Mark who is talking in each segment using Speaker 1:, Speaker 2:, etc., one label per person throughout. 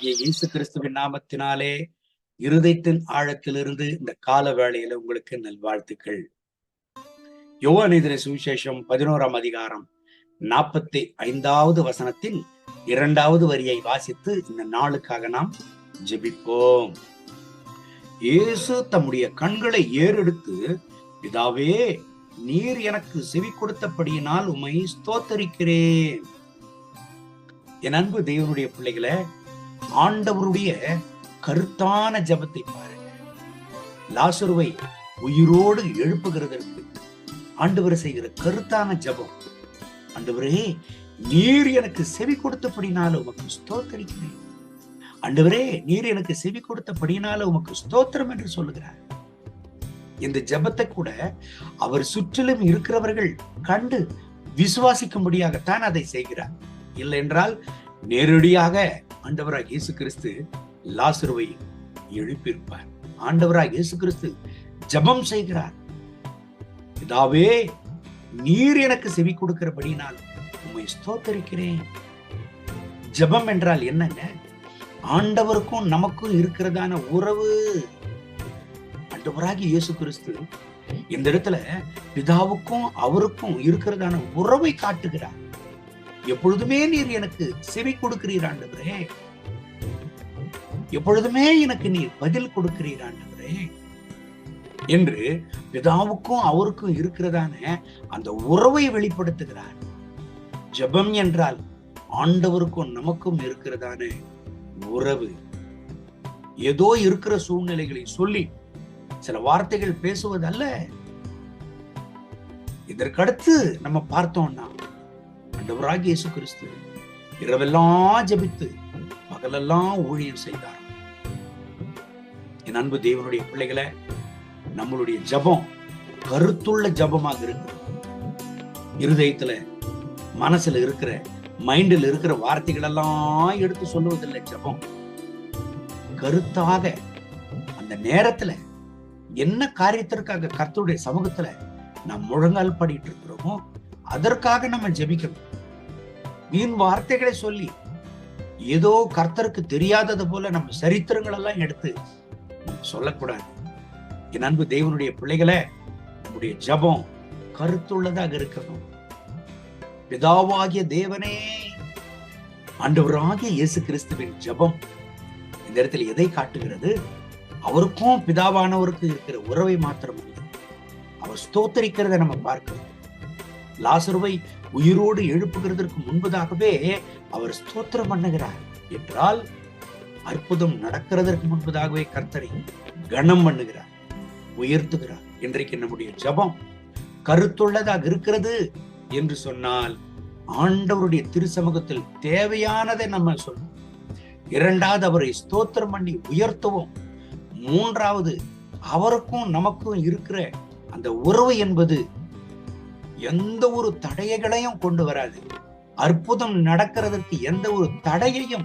Speaker 1: இயேசு கிறிஸ்துவின் நாமத்தினாலே இருதயத்தின் ஆழத்திலிருந்து இந்த கால வேளையில உங்களுக்கு நல்வாழ்த்துக்கள். யோவான் சுவிசேஷம் 11ஆம் அதிகாரம் 45வது வசனத்தின் 2வது வரியை வாசித்து இந்த நாளுக்காக நாம் ஜெபிப்போம். இயேசு தம்முடைய கண்களை ஏறெடுத்து, பிதாவே, நீர் எனக்கு செவி கொடுத்தபடியினால் உம்மை ஸ்தோத்தரிக்கிறேன். என் அன்பு தேவனுடைய பிள்ளைகளை, ஆண்டவருடைய கருத்தான ஜபத்தை பாருங்க. லாசருவை உயிரோடு எழுப்புகிறதற்கு ஆண்டவர் செய்கிற கருத்தான ஜபம். ஆண்டவரே, நீர் எனக்கு செவி கொடுத்தபடினால உமக்கு ஸ்தோத்தரிக்கிறேன். ஆண்டவரே, நீர் எனக்கு செவி கொடுத்தபடினால உமக்கு ஸ்தோத்திரம் என்று சொல்லுகிறார். இந்த ஜபத்தை கூட அவர் சுற்றிலும் இருக்கிறவர்கள் கண்டு விசுவாசிக்கும்படியாகத்தான் அதை செய்கிறார். இல்லை என்றால் நேரடியாக ஆண்டவராக இயேசு கிறிஸ்து லாசருவை எழுப்பியிருப்பார். ஆண்டவராக இயேசு கிறிஸ்து ஜபம் செய்கிறார். பிதாவே, நீர் எனக்கு செவி கொடுக்கிறபடினால் உம்மை ஸ்தோத்தரிக்கிறேன். ஜபம் என்றால் என்னங்க? ஆண்டவருக்கும் நமக்கும் இருக்கிறதான உறவு. ஆண்டவராக இயேசு கிறிஸ்து இந்த இடத்துல பிதாவுக்கும் அவருக்கும் இருக்கிறதான உறவை காட்டுகிறார். எப்பொழுதுமே நீர் எனக்கு செவி கொடுக்கிறீர் ஆண்டவரே, எப்பொழுதுமே எனக்கு நீர் பதில் கொடுக்கிறீர் ஆண்டவரே என்று பிதாவுக்கும் அவருக்கும் இருக்கிறதான அந்த உறவை வெளிப்படுத்துகிறார். ஜெபம் என்றால் ஆண்டவருக்கும் நமக்கும் இருக்கிறதான உறவு. ஏதோ இருக்கிற சூழ்நிலைகளை சொல்லி சில வார்த்தைகள் பேசுவதல்ல. இதற்கடுத்து நம்ம பார்த்தோம்னா, ஆண்டவராகிய இயேசு கிறிஸ்து இரவெல்லாம் ஜெபித்து பகலெல்லாம் ஊழியம் செய்தார். என் அன்பு தேவனுடைய பிள்ளைகளை, நம்மளுடைய ஜபம் கருத்துள்ள ஜபமாக இருக்கு. இருதயத்துல மனசுல இருக்கிற மைண்டில் இருக்கிற வார்த்தைகள் எல்லாம் எடுத்து சொல்லுவதில்லை. ஜபம் கருத்தாக அந்த நேரத்துல என்ன காரியத்திற்காக கர்த்தருடைய சமூகத்துல நாம் முழங்கால் படிட்டு இருக்கிறோமோ அதற்காக நம்ம ஜெபிக்கணும். வீண் வார்த்தைகளை சொல்லி ஏதோ கர்த்தருக்கு தெரியாதது போல நம்ம சரித்திரங்கள் எல்லாம் எடுத்து சொல்லக்கூடாது. என் அன்பு தேவனுடைய பிள்ளைகளை, நம்முடைய ஜபம் கருத்துள்ளதாக இருக்கணும். பிதாவாகிய தேவனே, ஆண்டவராகிய இயேசு கிறிஸ்துவின் ஜபம் இந்த இடத்துல எதை காட்டுகிறது? அவருக்கும் பிதாவானவருக்கு இருக்கிற உறவை மாத்திரம் இல்லை, அவர் ஸ்தோத்தரிக்கிறத நம்ம பார்க்கிறோம். லாசருவை உயிரோடு எழுப்புகிறதற்கு முன்பதாகவே அவர் ஸ்தோத்திரம் பண்ணுகிறார் என்றால், அற்புதம் நடக்கிறதற்கு முன்பதாகவே கர்த்தரை கனம் பண்ணுகிறார், உயர்த்துகிறார். இன்றைக்கு நம்முடைய ஜபம் கருத்துள்ளதாக இருக்கிறது என்று சொன்னால், ஆண்டவருடைய திருச்சமூகத்தில் தேவையானதை நம்ம சொல்லணும். இரண்டாவது, அவரை ஸ்தோத்திரம் பண்ணி உயர்த்துவோம். மூன்றாவது, அவருக்கும் நமக்கும் இருக்கிற அந்த உறவு என்பது எந்த ஒரு தடைகளையும் கொண்டு வராது. அற்புதம் நடக்கிறதற்கு எந்த ஒரு தடையையும்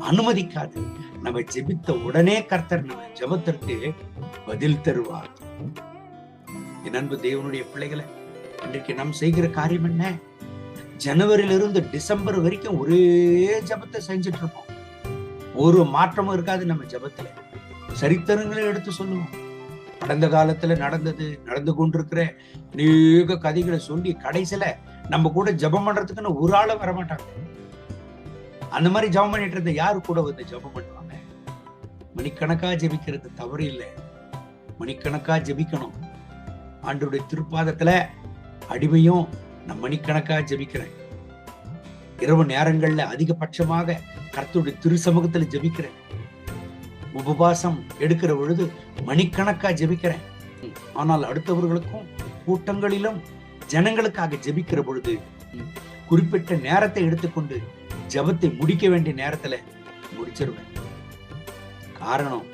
Speaker 1: அனுமதிக்காது. நம்ம ஜெபித்த உடனே கர்த்தர் நம்ம ஜெபத்திற்கு பதில் தருவார். என் அன்பு தேவனுடைய பிள்ளைகளை, இன்றைக்கு நாம் செய்கிற காரியம் என்ன? ஜனவரியிலிருந்து டிசம்பர் வரைக்கும் ஒரே ஜபத்தை செஞ்சுட்டு இருக்கோம். ஒரு மாற்றமும் இருக்காது நம்ம ஜபத்துல. சரித்திரங்களை எடுத்து சொல்லுவோம். கடந்த காலத்துல நடந்தது, நடந்து கொண்டிருக்கிற அநேக கதைகளை சொல்லி கடைசியில நம்ம கூட ஜபம் பண்றதுக்குன்னு ஒரு ஆளும் வரமாட்டாங்க. அந்த மாதிரி ஜபம் பண்ணிட்டு இருந்த யாரு கூட வந்து ஜபம் பண்ணுவாங்க? மணிக்கணக்கா ஜெபிக்கிறது தவறு இல்லை, மணிக்கணக்கா ஜெபிக்கணும். ஆண்டவருடைய திருப்பாதத்துல அடிமையும் நான் மணிக்கணக்கா ஜெபிக்கிறேன். இரவு நேரங்கள்ல அதிகபட்சமாக கர்த்தருடைய திருச்சமூகத்துல ஜெபிக்கிறேன். உபவாசம் எடுக்கிற பொழுது மணிக்கணக்கா ஜெபிக்கிறேன். ஆனால் அடுத்தவர்களுக்கும் கூட்டங்களிலும் ஜனங்களுக்காக ஜெபிக்கிற பொழுது குறிப்பிட்ட நேரத்தை எடுத்துக்கொண்டு ஜெபத்தை முடிக்க வேண்டிய நேரத்துல முடிச்சிருவேன். காரணம்,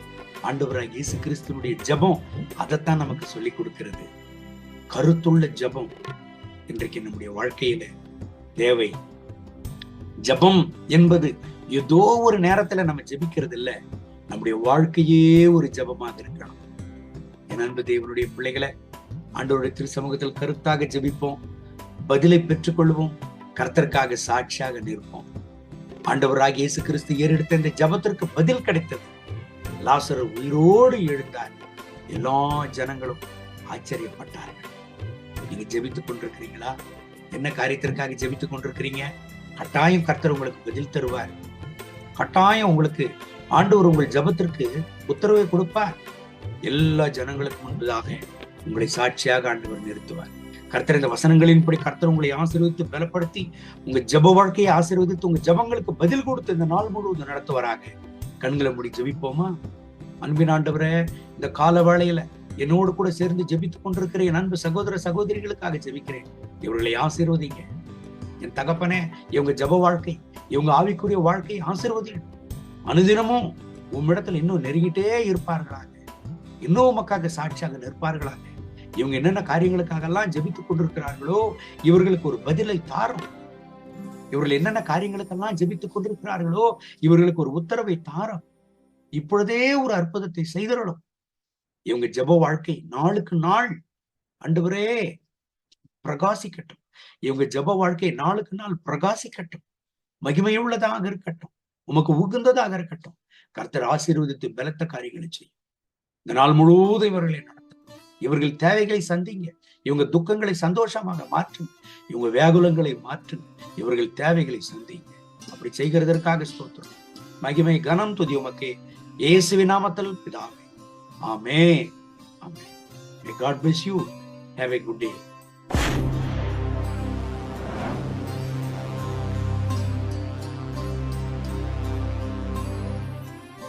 Speaker 1: ஆண்டவராகிய இயேசு கிறிஸ்துவினுடைய ஜெபம் அதைத்தான் நமக்கு சொல்லி கொடுக்கிறது. கருத்துள்ள ஜெபம் இன்றைக்கு நம்முடைய வாழ்க்கையில தேவை. ஜெபம் என்பது ஏதோ ஒரு நேரத்துல நம்ம ஜெபிக்கிறது இல்ல, நம்முடைய வாழ்க்கையே ஒரு ஜெபமாக இருக்கணும். என் அன்பு தேவனுடைய பிள்ளைகளை, ஆண்டவருடைய திருச்சமூகத்தில் கருத்தாக ஜெபிப்போம், பதிலை பெற்றுக் கொள்வோம், கர்த்தருக்காக சாட்சியாக நிற்போம். ஆண்டவராகிய இயேசு கிறிஸ்து ஏறெடுத்த இந்த ஜெபத்திற்கு பதில் கிடைத்தது. லாசரு உயிரோடு எழுந்தார். எல்லா ஜனங்களும் ஆச்சரியப்பட்டார்கள். நீங்க ஜெபித்துக் கொண்டிருக்கிறீங்களா? என்ன காரியத்திற்காக ஜெபித்துக் கொண்டிருக்கிறீங்க? கட்டாயம் கர்த்தர் உங்களுக்கு பதில் தருவார். கட்டாயம் உங்களுக்கு ஆண்டவர் உங்கள் ஜெபத்திற்கு உத்தரவை கொடுப்பார். எல்லா ஜனங்களுக்கு முன்பதாக உங்களை சாட்சியாக ஆண்டவர் நிறுத்துவார். கர்த்தர் இந்த வசனங்களின்படி கர்த்தர் உங்களை ஆசீர்வதித்து பலப்படுத்தி உங்க ஜெப வாழ்க்கையை ஆசீர்வதித்து உங்க ஜெபங்களுக்கு பதில் கொடுத்து இந்த நாள் முழுவதும் நடத்துவாராக. கண்களை மூடி ஜெபிப்போமா? அன்பின் ஆண்டவரே, இந்த கால வேளையில என்னோடு கூட சேர்ந்து ஜெபித்துக் கொண்டிருக்கிற என் அன்பு சகோதர சகோதரிகளுக்காக ஜெபிக்கிறேன். இவர்களை ஆசீர்வதிங்க. என் தகப்பனே, இவங்க ஜெப வாழ்க்கை, இவங்க ஆவிக்குரிய வாழ்க்கையை ஆசீர்வதிங்க. அனுதினமும் உம்மிடத்துல இன்னும் நெருங்கிட்டே இருப்பார்களாக. இன்னும் உமக்காக சாட்சியாக நிற்பார்களாக. இவங்க என்னென்ன காரியங்களுக்காக எல்லாம் ஜெபித்துக் கொண்டிருக்கிறார்களோ இவர்களுக்கு ஒரு பதிலை தாரும். இவர்கள் என்னென்ன காரியங்களுக்கெல்லாம் ஜெபித்துக் கொண்டிருக்கிறார்களோ இவர்களுக்கு ஒரு உத்தரவை தாரும். இப்பொழுதே ஒரு அற்புதத்தை செய்தரணும். இவங்க ஜெப வாழ்க்கை நாளுக்கு நாள் ஆண்டவரே பிரகாசிக்கட்டும். இவங்க ஜெப வாழ்க்கை நாளுக்கு நாள் பிரகாசிக்கட்டும். மகிமையுள்ளதாக இருக்கட்டும். உமக்கு உகந்ததாக இருக்கட்டும். கர்த்தர் ஆசீர்வதித்து பலத்த காரியங்களை செய்யும். இந்த நாள் முழுவதும் இவர்களை நடத்தும். இவர்கள் தேவைகளை சந்திங்க. இவங்க துக்கங்களை சந்தோஷமாக மாற்றுங்க. இவங்க வியாகுலங்களை மாற்றுங்க. இவர்கள் தேவைகளை சந்திங்க. அப்படி செய்கிறதற்காக ஸ்தோத்திரம். மகிமை கனம் துதி உமக்கே, இயேசுவின் நாமத்தில் பிதாவே. ஆமென். May God bless you. Have a good day.